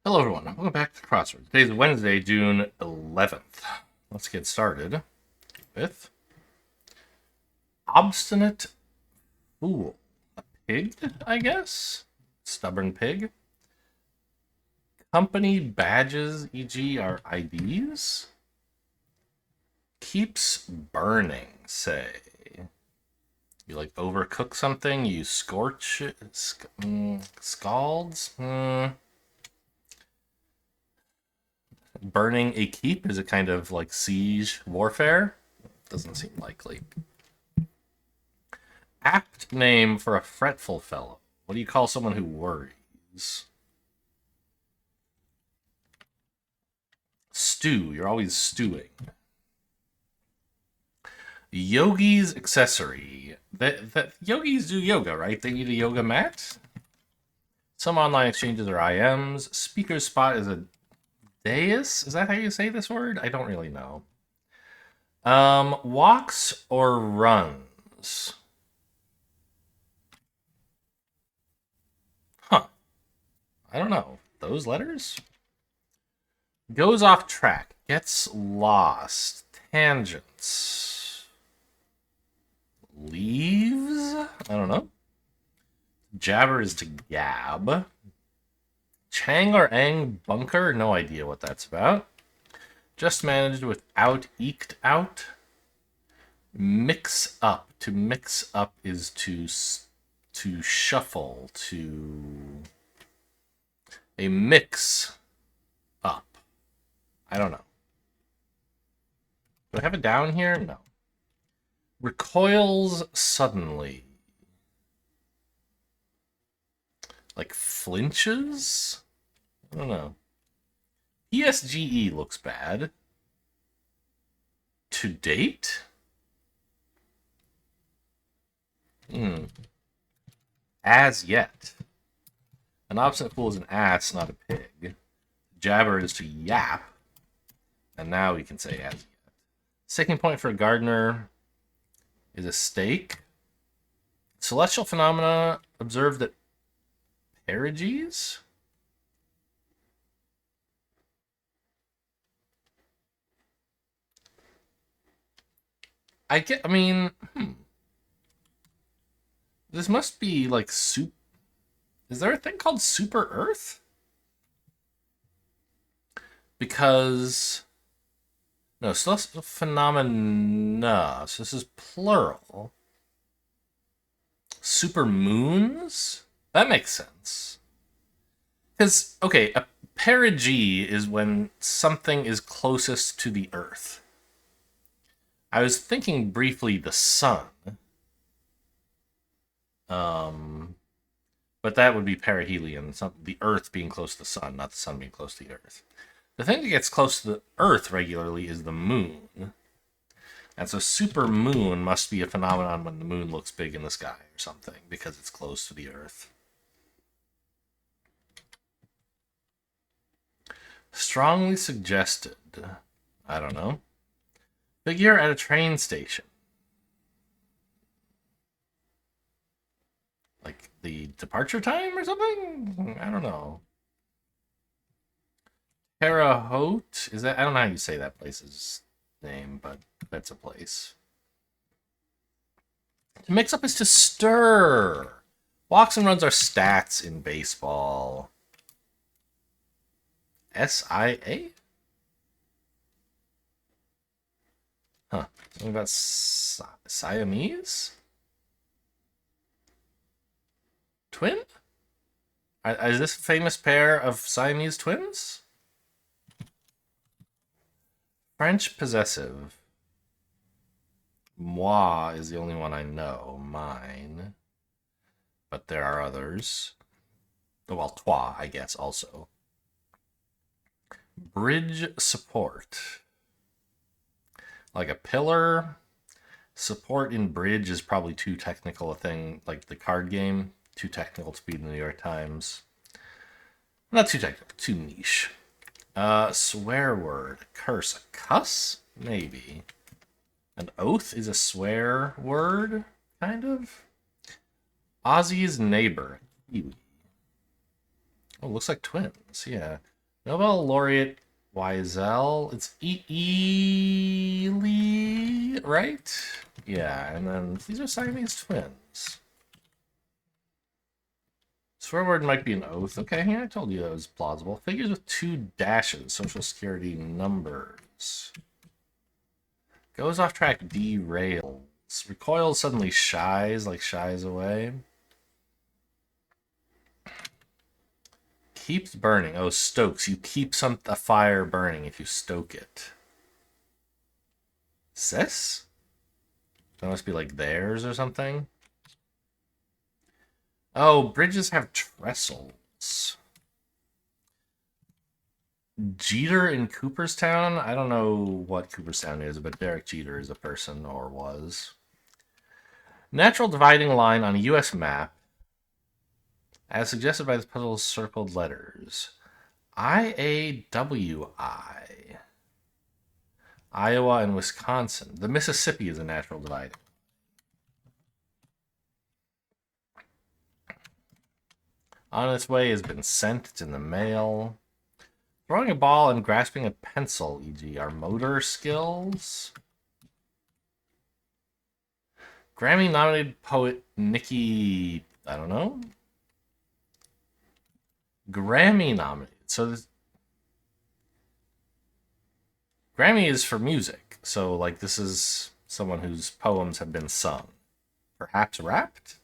Hello everyone, welcome back to Crossword. Today's Wednesday, June 11th. Let's get started with Obstinate Fool. A pig, I guess? Stubborn pig. Company badges, e.g. are IDs. Keeps burning, say. You like overcook something, you scorch it, scalds? Burning a keep is a kind of like siege warfare. Doesn't seem likely. Apt name for a fretful fellow. What do you call someone who worries? Stew. You're always stewing. Yogi's accessory. That yogis do yoga, right? They need a yoga mat. Some online exchanges are IMs. Speaker's spot is a dais? Is that how you say this word? I don't really know. Walks or runs? Huh. I don't know. Those letters? Goes off track. Gets lost. Tangents. Leaves? I don't know. Jabber is to gab. Chang or Ang bunker? No idea what that's about. Just managed without eked out. Mix up. To mix up is to shuffle. To a mix up. I don't know. Do I have it down here? No. Recoils suddenly. Like flinches? I don't know. PSGE looks bad. To date? As yet. An obstinate fool is an ass, not a pig. Jabber is to yap. And now we can say as yet. Sticking point for a gardener is a stake. Celestial phenomena observed at Periges? I mean, This must be like soup. Is there a thing called Super Earth? Because no, celestial phenomena. So this is plural. Super moons? That makes sense. Because, okay, a perigee is when something is closest to the Earth. I was thinking briefly the sun. But that would be perihelion, the Earth being close to the sun, not the sun being close to the Earth. The thing that gets close to the Earth regularly is the moon. And so super moon must be a phenomenon when the moon looks big in the sky or something, because it's close to the Earth. Strongly suggested. I don't know. Figure at a train station. Like the departure time or something? I don't know. Terre Haute? Is that? I don't know how you say that place's name, but that's a place. To mix up is to stir. Walks and runs are stats in baseball. SIA? Huh. Something about Siamese? Twin? Is this a famous pair of Siamese twins? French possessive. Moi is the only one I know. Mine. But there are others. Well, toi, I guess, also. Bridge support. Like a pillar. Support in bridge is probably too technical a thing, like the card game. Too technical to be in the New York Times. Not too technical, too niche. Swear word. Curse. A cuss? Maybe. An oath is a swear word, kind of. Ozzy's neighbor. Kiwi. Oh, looks like twins, yeah. Nobel laureate Wiesel. It's Ely, right? Yeah, and then these are Siamese twins. Swear word might be an oath. Okay, yeah, I told you that was plausible. Figures with 2 dashes. Social security numbers. Goes off track, derails. Recoils, suddenly shies, like shies away. Keeps burning. Oh, stokes. You keep a fire burning if you stoke it. Sis? That must be like theirs or something. Oh, bridges have trestles. Jeter in Cooperstown? I don't know what Cooperstown is, but Derek Jeter is a person, or was. Natural dividing line on a U.S. map, as suggested by the puzzle's circled letters. IAWI. Iowa and Wisconsin. The Mississippi is a natural dividing. On its way has been sent. It's in the mail. Throwing a ball and grasping a pencil, e.g., are motor skills. Grammy-nominated poet Nikki... I don't know. Grammy-nominated. So this... Grammy is for music. So, like, this is someone whose poems have been sung. Perhaps rapped?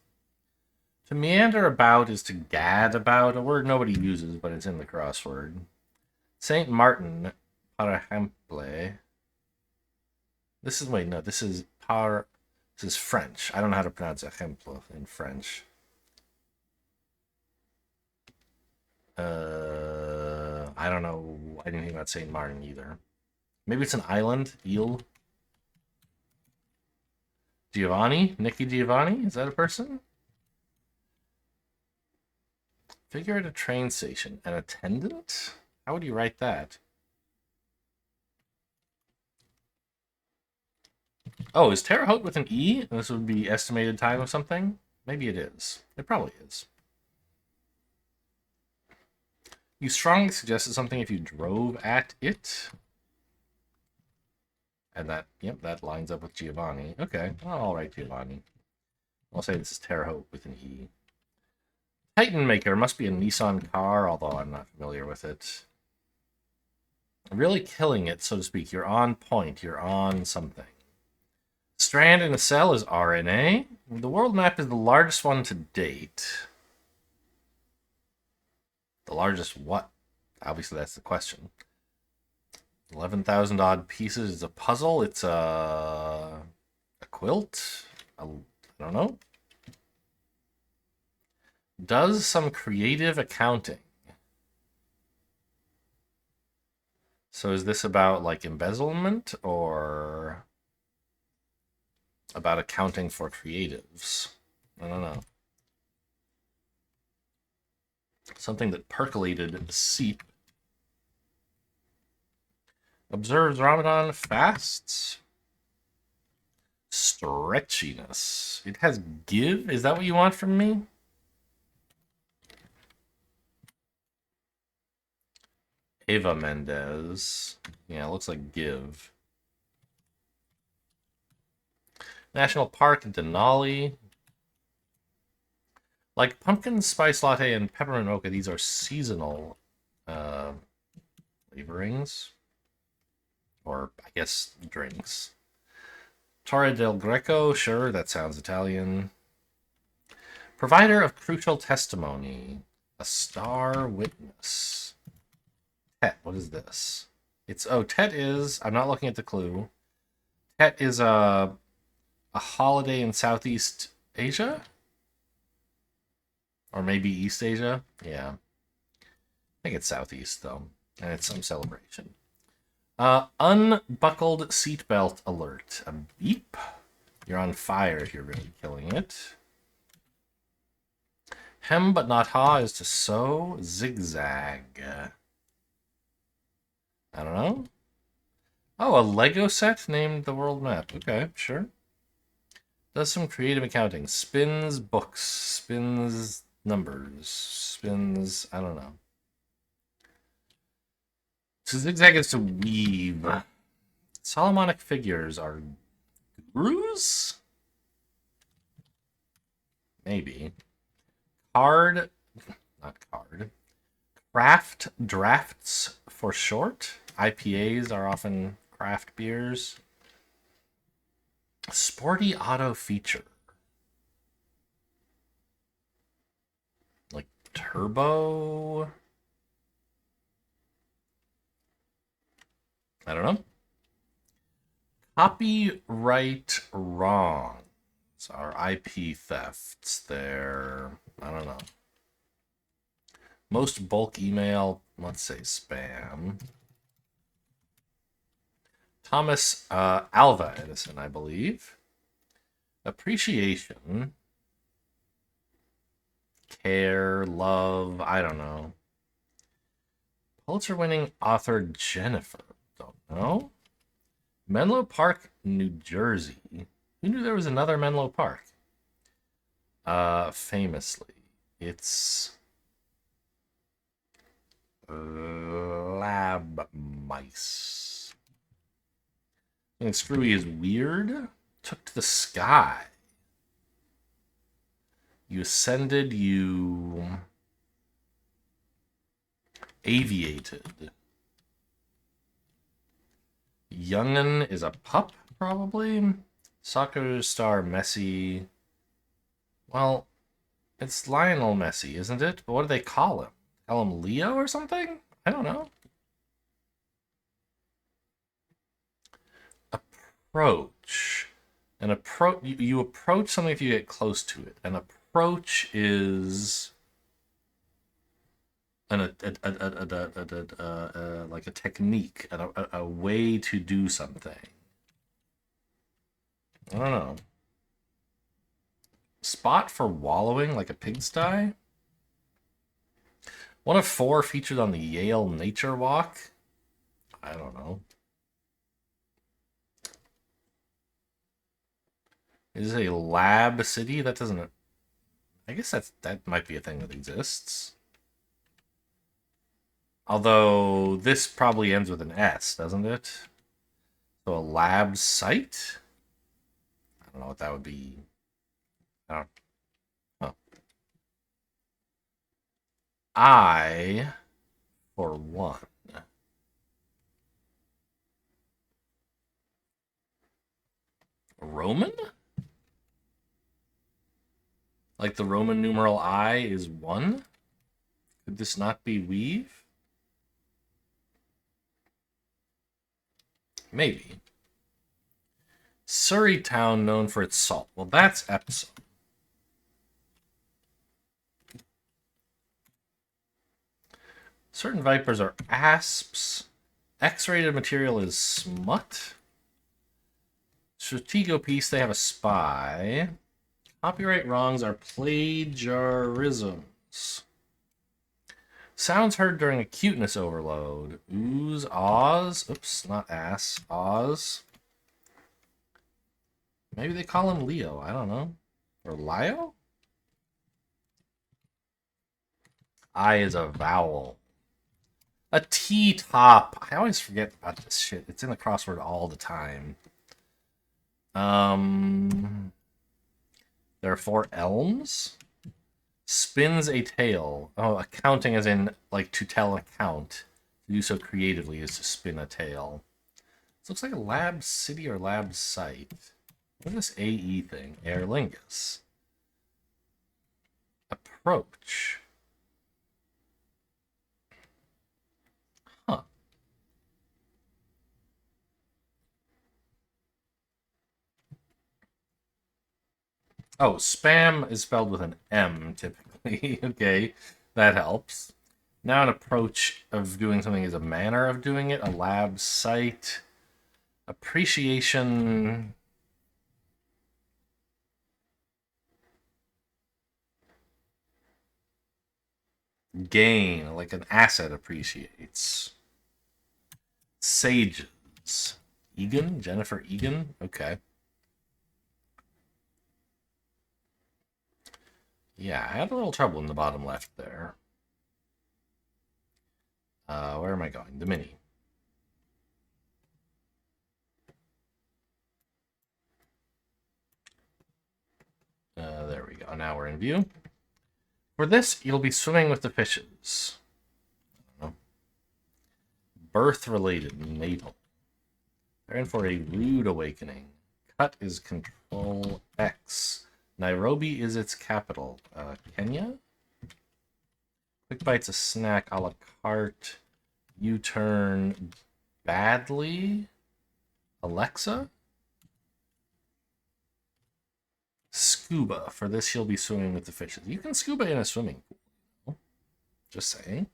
To meander about is to gad about, a word nobody uses, but it's in the crossword. Saint Martin, par exemple. This is, wait, no, this is French. I don't know how to pronounce exemple in French. I don't know anything about Saint Martin either. Maybe it's an island, Ile. Giovanni? Nikki Giovanni? Is that a person? Figure at a train station. An attendant? How would you write that? Oh, is Terre Haute with an E? This would be estimated time of something? Maybe it is. It probably is. You strongly suggested something if you drove at it. And that, yep, that lines up with Giovanni. Okay, I'll write Giovanni. I'll say this is Terre Haute with an E. Titan Maker must be a Nissan car, although I'm not familiar with it. Really killing it, so to speak. You're on point. You're on something. Strand in a cell is RNA. The world map is the largest one to date. The largest what? Obviously, that's the question. 11,000 odd pieces is a puzzle. It's a quilt. I don't know. Does some creative accounting. So is this about like embezzlement or about accounting for creatives? I don't know. Something that percolated seep. Observes Ramadan fasts. Stretchiness. It has give? Is that what you want from me? Eva Mendez. Yeah, it looks like give. National Park, Denali. Like pumpkin spice latte and peppermint mocha, these are seasonal flavorings. Or, I guess, drinks. Torre del Greco, sure, that sounds Italian. Provider of crucial testimony. A star witness. Tet, what is this? Tet is, I'm not looking at the clue. Tet is a holiday in Southeast Asia? Or maybe East Asia? Yeah. I think it's Southeast, though. And it's some celebration. Unbuckled seatbelt alert. A beep? You're on fire if you're really killing it. Hem but not ha is to sew. Zigzag. I don't know. Oh, a Lego set named the world map. Okay, sure. Does some creative accounting. Spins books. Spins numbers. Spins, I don't know. To zigzag is to weave. Solomonic figures are gurus? Maybe. Card, not card. Craft drafts for short. IPAs are often craft beers. Sporty auto feature. Like turbo? I don't know. Copyright wrong. So our IP thefts there. I don't know. Most bulk email, let's say spam. Thomas Alva Edison, I believe. Appreciation. Care, love, I don't know. Pulitzer-winning author Jennifer, don't know. Menlo Park, New Jersey. Who knew there was another Menlo Park? Famously, it's lab mice. And Screwy is weird. Took to the sky. You ascended, you aviated. Young'un is a pup, probably. Soccer star Messi. Well, it's Lionel Messi, isn't it? But what do they call him? Call him Leo or something? I don't know. Approach. You approach something if you get close to it. An approach is like a technique, a way to do something. I don't know. Spot for wallowing, like a pigsty. One of 4 featured on the Yale Nature Walk. I don't know. Is a lab city? That doesn't... I guess that might be a thing that exists. Although this probably ends with an S, doesn't it? So a lab site? I don't know what that would be. I don't... Oh. I, for one. Roman? Like the Roman numeral I is 1? Could this not be weave? Maybe. Surrey town known for its salt. Well, that's Epsom. Certain vipers are asps. X-rated material is smut. Stratego piece, they have a spy. Copyright wrongs are plagiarisms. Sounds heard during a cuteness overload. Ooze, Oz. Oops, not ass. Oz. Maybe they call him Leo. I don't know. Or Lio? I is a vowel. A T-top. I always forget about this shit. It's in the crossword all the time. There are 4 elms. Spins a tale. Oh, accounting as in, like, to tell an account. To do so creatively is to spin a tale. This looks like a lab city or lab site. What is this AE thing? Aer Lingus. Approach. Huh. Oh, spam is spelled with an M, typically. Okay, that helps. Now an approach of doing something is a manner of doing it. A lab site. Appreciation... Gain, like an asset appreciates. Sages. Egan? Jennifer Egan? Okay. Yeah, I had a little trouble in the bottom left there. Where am I going? The mini. now we're in view. For this, you'll be swimming with the fishes. Birth-related, natal. They're in for a rude awakening. Cut is Control X. Nairobi is its capital. Kenya? Quick Bite's a snack a la carte. U-turn badly. Alexa? Scuba. For this, you'll be swimming with the fishes. You can scuba in a swimming pool. Just saying.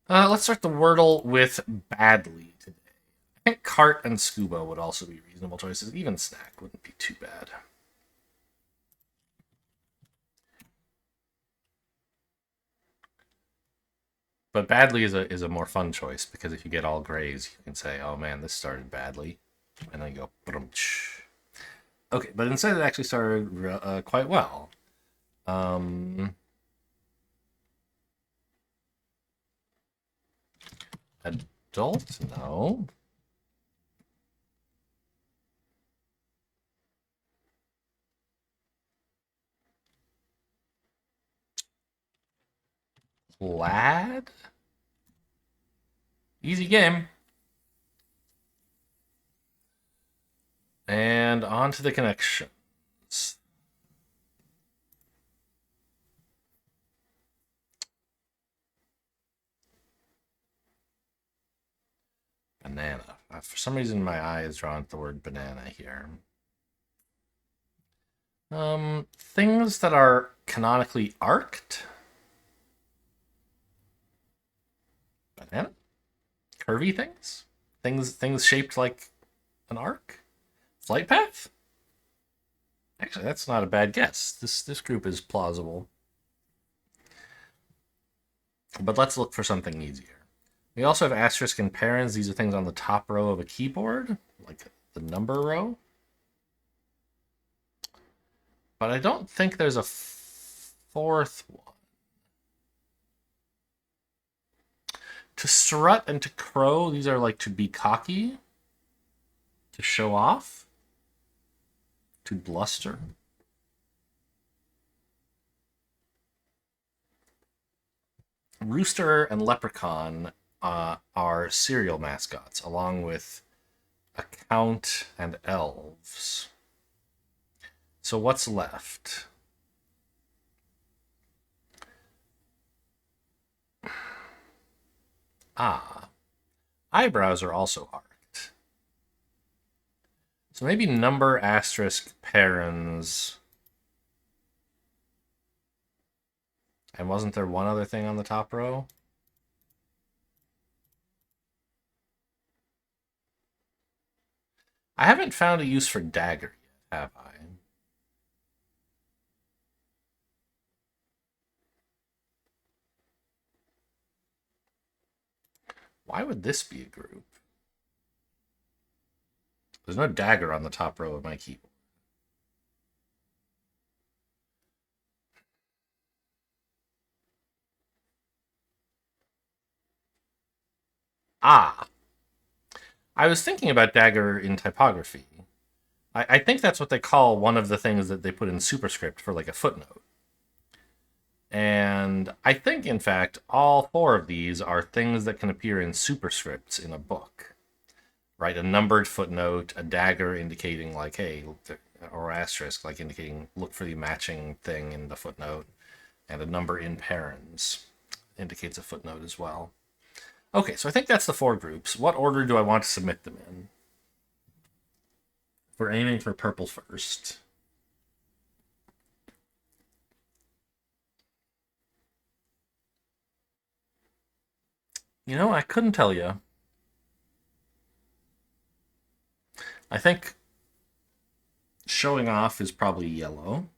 Let's start the Wordle with badly today. I think cart and scuba would also be reasonable choices. Even snack wouldn't be too bad. But badly is a more fun choice, because if you get all grays, you can say, oh man, this started badly. And then you go, brunch. Okay, but instead it actually started quite well. Adult? No. Lad? Easy game. And on to the connections. Banana. For some reason, my eye is drawn to the word banana here. Things that are canonically arced. Banana? Curvy things? Things shaped like an arc? Flight path? Actually, that's not a bad guess. This group is plausible. But let's look for something easier. We also have asterisk and parens. These are things on the top row of a keyboard, like the number row. But I don't think there's a fourth one. To strut and to crow, these are like to be cocky, to show off, to bluster. Rooster and leprechaun are cereal mascots, along with a count and elves. So what's left? Eyebrows are also arced. So maybe number asterisk parens. And wasn't there one other thing on the top row? I haven't found a use for dagger yet, have I? Why would this be a group? There's no dagger on the top row of my keyboard. I was thinking about dagger in typography. I think that's what they call one of the things that they put in superscript for like a footnote. And I think, in fact, all four of these are things that can appear in superscripts in a book. Right? A numbered footnote, a dagger indicating like, hey, or asterisk, like indicating look for the matching thing in the footnote, and a number in parens indicates a footnote as well. Okay, so I think that's the four groups. What order do I want to submit them in? We're aiming for purple first. You know, I couldn't tell you. I think showing off is probably yellow.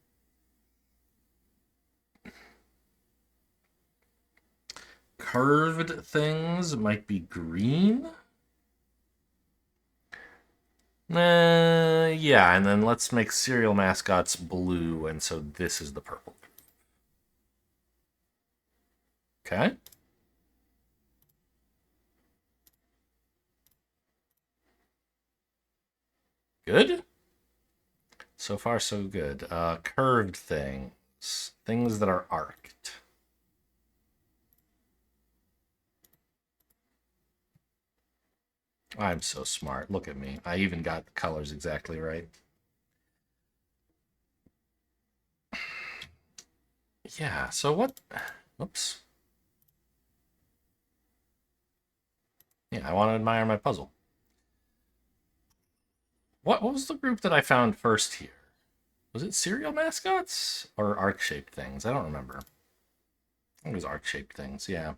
Curved things might be green. Yeah, and then let's make cereal mascots blue, and so this is the purple. Okay. Good. So far, so good. Curved things. Things that are arced. I'm so smart. Look at me. I even got the colors exactly right. Yeah, so what? Oops. Yeah, I want to admire my puzzle. What was the group that I found first here? Was it cereal mascots or arc-shaped things? I don't remember. I think it was arc-shaped things, yeah.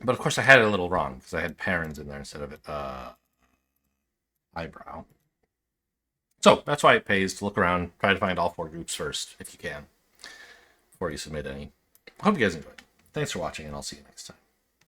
But of course I had it a little wrong because I had parents in there instead of eyebrow. So that's why it pays to look around, try to find all 4 groups first, if you can, before you submit any. I hope you guys enjoyed. Thanks for watching, and I'll see you next time.